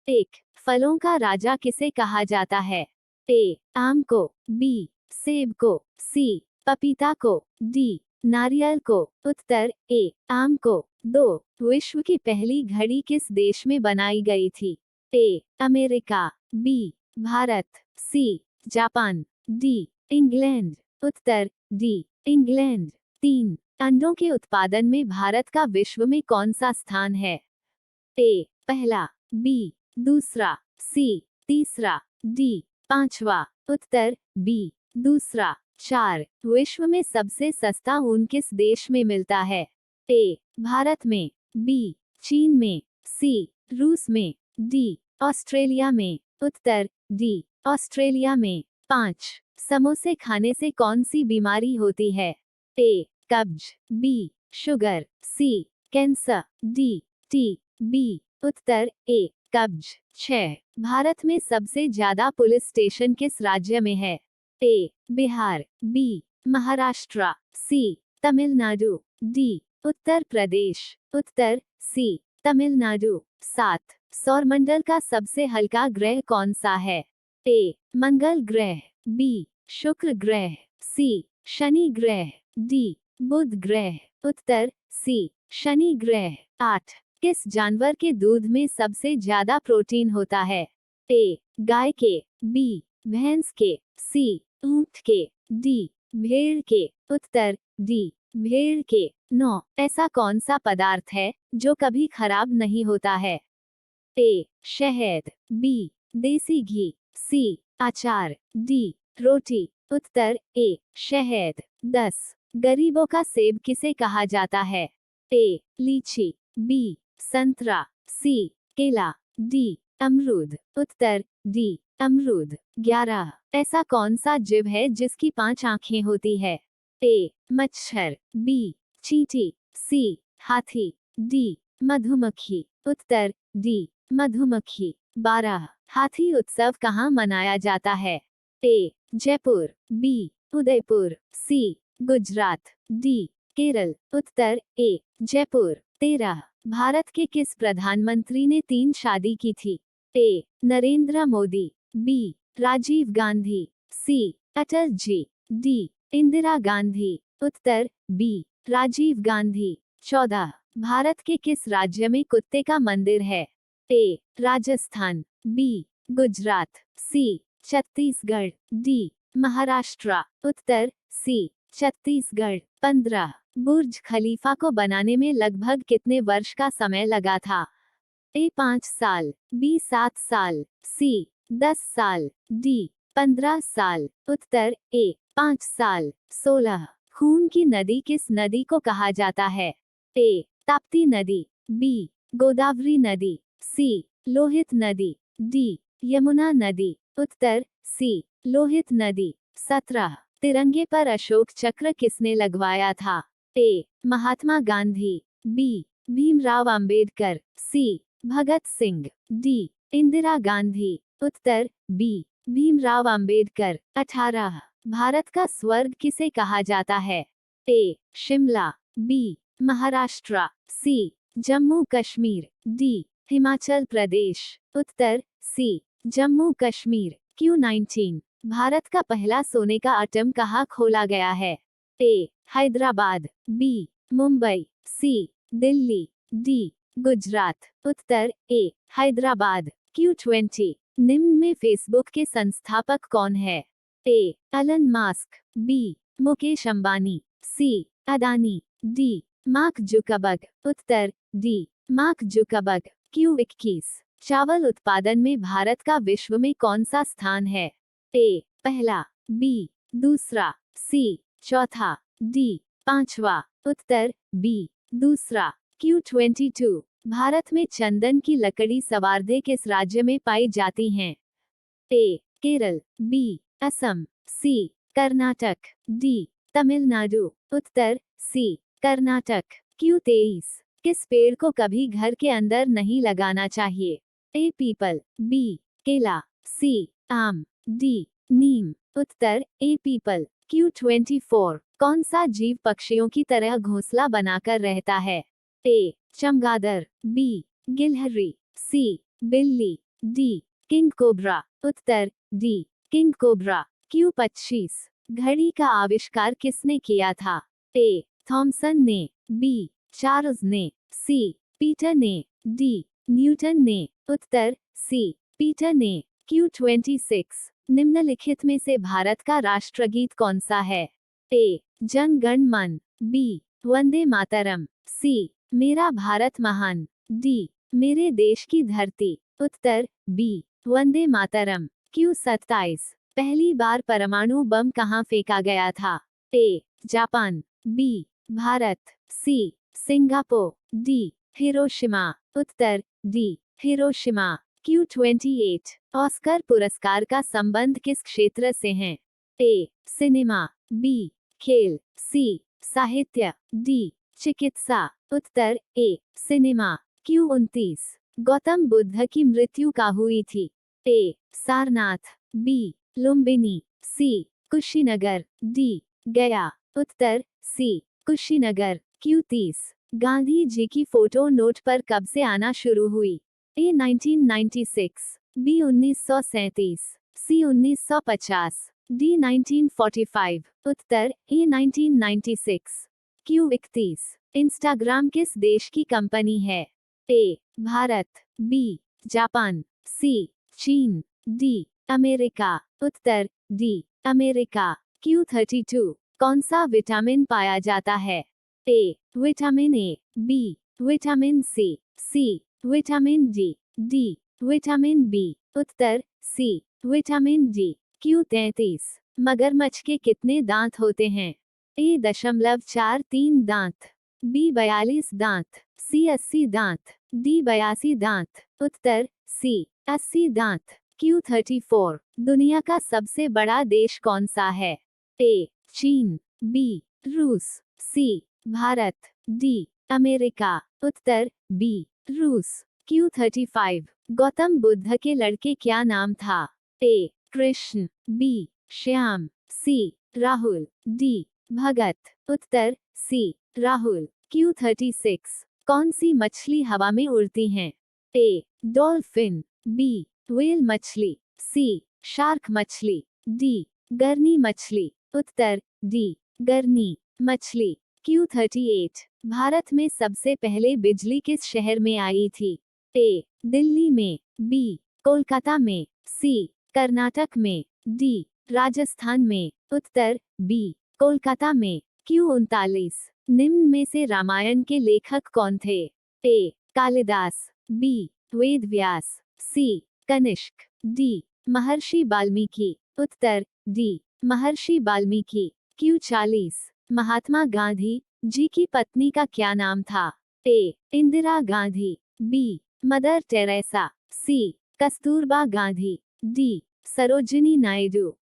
एक, फलों का राजा किसे कहा जाता है? ए, आम को, बी, सेब को, सी, पपीता को, डी, नारियल को। उत्तर ए, आम को। 2, विश्व की पहली घड़ी किस देश में बनाई गई थी? ए, अमेरिका, बी, भारत, सी, जापान, डी, इंग्लैंड। उत्तर डी, इंग्लैंड। 3, अंडों के उत्पादन में भारत का विश्व में कौन सा स्थान है? ए, पहला, बी, दूसरा, सी, तीसरा, डी, पांचवा। उत्तर बी, दूसरा। 4, विश्व में सबसे सस्ता ऊन किस देश में मिलता है? ए, भारत में, बी, चीन में, सी, रूस में, डी, ऑस्ट्रेलिया में। उत्तर डी, ऑस्ट्रेलिया में। 5, समोसे खाने से कौन सी बीमारी होती है? ए, कब्ज, बी, शुगर, सी, कैंसर, डी, टी, बी। उत्तर ए, कब्ज। 6, भारत में सबसे ज्यादा पुलिस स्टेशन किस राज्य में है? ए, बिहार, बी, महाराष्ट्र, सी, तमिलनाडु, डी, उत्तर प्रदेश। उत्तर सी, तमिलनाडु। 7, सौरमंडल का सबसे हल्का ग्रह कौन सा है? ए, मंगल ग्रह, बी, शुक्र ग्रह, सी, शनि ग्रह, डी, बुध ग्रह। उत्तर सी, शनि ग्रह। 8, किस जानवर के दूध में सबसे ज्यादा प्रोटीन होता है? ए, गाय के, बी, भैंस के, सी, ऊंट के, डी, भेड़ के। उत्तर डी, भेड़ के। 9, ऐसा कौन सा पदार्थ है जो कभी खराब नहीं होता है? ए, शहद, बी, देसी घी, सी, अचार, डी, रोटी। उत्तर ए, शहद। 10, गरीबों का सेब किसे कहा जाता है? ए, लीची, बी, संतरा, सी, केला, डी, अमरूद। उत्तर डी, अमरूद। 11, ऐसा कौन सा जीव है जिसकी 5 आंखें होती है? ए, मच्छर, बी, चींटी, सी, हाथी, डी, मधुमक्खी। उत्तर डी, मधुमक्खी। 12, हाथी उत्सव कहाँ मनाया जाता है? ए, जयपुर, बी, उदयपुर, सी, गुजरात, डी, केरल। उत्तर ए, जयपुर। 13, भारत के किस प्रधानमंत्री ने 3 शादी की थी? ए, नरेंद्र मोदी, बी, राजीव गांधी, सी, अटल जी, डी, इंदिरा गांधी। उत्तर बी, राजीव गांधी। 14, भारत के किस राज्य में कुत्ते का मंदिर है? ए, राजस्थान, बी, गुजरात, सी, छत्तीसगढ़, डी, महाराष्ट्र। उत्तर सी, छत्तीसगढ़। 15, बुर्ज खलीफा को बनाने में लगभग कितने वर्ष का समय लगा था? ए, 5 साल, बी, 7 साल, सी, 10 साल, डी, 15 साल। उत्तर ए, 5 साल। 16, खून की नदी किस नदी को कहा जाता है? ए, ताप्ती नदी, बी, गोदावरी नदी, सी, लोहित नदी, डी, यमुना नदी। उत्तर सी, लोहित नदी। 17, तिरंगे पर अशोक चक्र किसने लगवाया था? ए, महात्मा गांधी, बी, भीमराव अंबेडकर, सी, भगत सिंह, डी, इंदिरा गांधी। उत्तर बी, भीमराव अंबेडकर। 18, भारत का स्वर्ग किसे कहा जाता है? ए, शिमला, बी, महाराष्ट्र, सी, जम्मू कश्मीर, डी, हिमाचल प्रदेश। उत्तर सी, जम्मू कश्मीर। Q19, भारत का पहला सोने का एटम कहाँ खोला गया है? ए, हैदराबाद, बी, मुंबई, सी, दिल्ली, डी, गुजरात। उत्तर ए, हैदराबाद। Q20, निम्न में फेसबुक के संस्थापक कौन है? A, Elon Musk, B, Mukesh Ambani, C, Adani, D, Mark Zuckerberg. उत्तर डी, मार्क जुकरबर्ग। Q21, चावल उत्पादन में भारत का विश्व में कौन सा स्थान है? ए, पहला, बी, दूसरा, सी, चौथा, डी, पांचवा। उत्तर बी, दूसरा। Q22, भारत में चंदन की लकड़ी सवारधे किस राज्य में पाई जाती हैं? ए, केरल, बी, असम, सी, कर्नाटक, डी, तमिलनाडु। उत्तर सी, कर्नाटक। Q23, किस पेड़ को कभी घर के अंदर नहीं लगाना चाहिए? ए, पीपल, बी, केला, सी, आम, डी, नीम। उत्तर ए, पीपल। Q24, कौन सा जीव पक्षियों की तरह घोंसला बनाकर रहता है? ए, चमगादड़, बी, गिलहरी, सी, बिल्ली, डी किंग कोबरा, उत्तर डी किंग कोबरा। क्यू 25 घड़ी का आविष्कार किसने किया था? ए थॉमसन ने, बी चार्ल्स ने, सी पीटर ने, डी न्यूटन ने, उत्तर सी पीटर ने। क्यू 26 निम्नलिखित में से भारत का राष्ट्रगीत कौन सा है? ए जन गण मन, बी वंदे मातरम, सी मेरा भारत महान, डी मेरे देश की धरती, उत्तर बी वंदे मातरम। क्यू 27 पहली बार परमाणु बम कहाँ फेंका गया था? A Japan, B Bharat, C Singapore, D Hiroshima, उत्तर डी हिरोशिमा। क्यू 28 ऑस्कर पुरस्कार का संबंध किस क्षेत्र से है? ए सिनेमा, बी खेल, सी साहित्य, डी चिकित्सा, उत्तर ए सिनेमा। क्यू 29 गौतम बुद्ध की मृत्यु कहाँ हुई थी? ए सारनाथ, बी लुम्बिनी, सी कुशीनगर, डी गया, उत्तर सी कुशीनगर। क्यू 30 गांधी जी की फोटो नोट पर कब से आना शुरू हुई? ए 1996, बी 1937, सी 1950, डी 1945, उत्तर ए 1996। क्यू 31 इंस्टाग्राम किस देश की कंपनी है? ए भारत, बी जापान, सी चीन, डी अमेरिका, उत्तर डी अमेरिका। क्यू 32 कौन सा विटामिन पाया जाता है? A vitamin A, B vitamin C vitamin D vitamin B, उत्तर सी विटामिन डी। क्यू 33 मगरमच्छ के कितने दांत होते हैं? ए 0.43 दांत, बी 42 दांत, सी 80 दांत, डी 82 दांत, उत्तर सी 80 दांत। क्यू 34 दुनिया का सबसे बड़ा देश कौन सा है? ए चीन, बी रूस, सी भारत, डी अमेरिका, उत्तर बी रूस। क्यू 35 गौतम बुद्ध के लड़के क्या नाम था? ए कृष्ण, बी श्याम, सी राहुल, डी भगत, उत्तर सी राहुल। क्यू 36 कौन सी मछली हवा में उड़ती हैं? ए डॉल्फिन, बी व्हेल मछली, सी शार्क मछली, डी गर्नी मछली, उत्तर डी गर्नी मछली। क्यू 38 भारत में सबसे पहले बिजली किस शहर में आई थी? ए दिल्ली में, बी कोलकाता में, सी कर्नाटक में, डी राजस्थान में, उत्तर बी कोलकाता में। क्यू 39 निम्न में से रामायण के लेखक कौन थे? A Kalidas, B Ved Vyas, C Kanishka, D Maharshi Valmiki, उत्तर डी महर्षि वाल्मीकि। क्यू 40 महात्मा गांधी जी की पत्नी का क्या नाम था? A Indira Gandhi, B mother Teresa, C Kasturba Gandhi, D Sarojini Naidu,